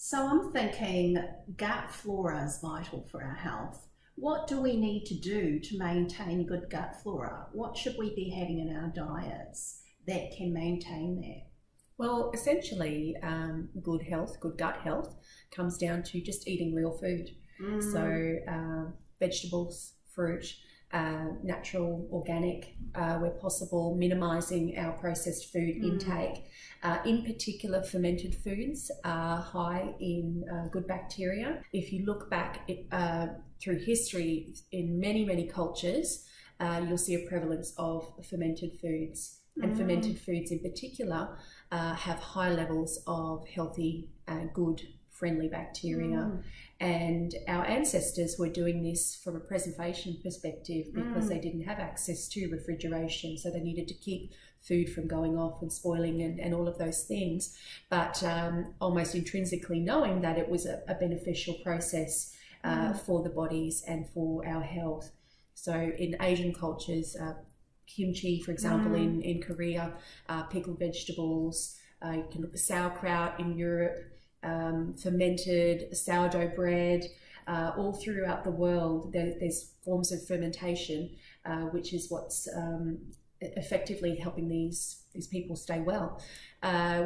So I'm thinking gut flora is vital for our health. What do we need to do to maintain good gut flora? What should we be having in our diets that can maintain that? Well, essentially, good health, good gut health, comes down to just eating real food. So, vegetables, fruit, natural, organic, where possible, minimising our processed food intake. In particular, fermented foods are high in good bacteria. If you look back through history, in many, many cultures, you'll see a prevalence of fermented foods. And fermented foods in particular have high levels of healthy, good, friendly bacteria. And our ancestors were doing this from a preservation perspective because they didn't have access to refrigeration, so they needed to keep food from going off and spoiling and all of those things, but almost intrinsically knowing that it was a beneficial process for the bodies and for our health. So in Asian cultures, kimchi, for example, in Korea, pickled vegetables, you can look at sauerkraut in Europe, fermented sourdough bread, all throughout the world. There's forms of fermentation, which is what's effectively helping these people stay well.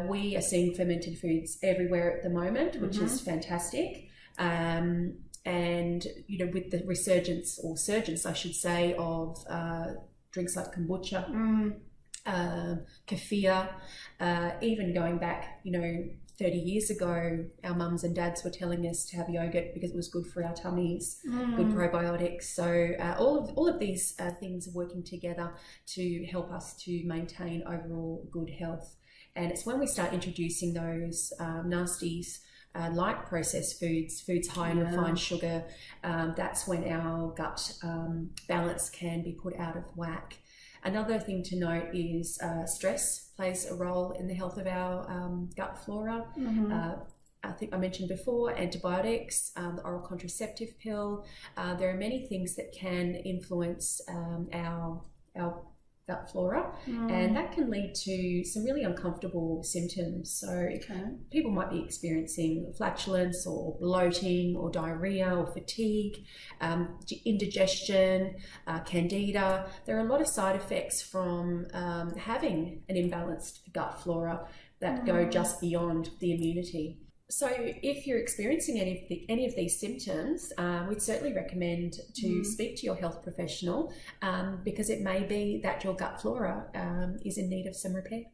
We are seeing fermented foods everywhere at the moment, which is fantastic. And with the resurgence or surgence, I should say, of drinks like kombucha, kefir, even going back, 30 years ago, our mums and dads were telling us to have yogurt because it was good for our tummies, good probiotics. So all of these things are working together to help us to maintain overall good health. And it's when we start introducing those nasties, like processed foods high in refined sugar, that's when our gut balance can be put out of whack. Another thing to note is stress plays a role in the health of our gut flora. I think I mentioned before, antibiotics, the oral contraceptive pill. There are many things that can influence our gut flora, and that can lead to some really uncomfortable symptoms. So people might be experiencing flatulence or bloating or diarrhea or fatigue, indigestion, candida. There are a lot of side effects from having an imbalanced gut flora that go just beyond the immunity. So if you're experiencing any of these symptoms, we'd certainly recommend to speak to your health professional because it may be that your gut flora is in need of some repair.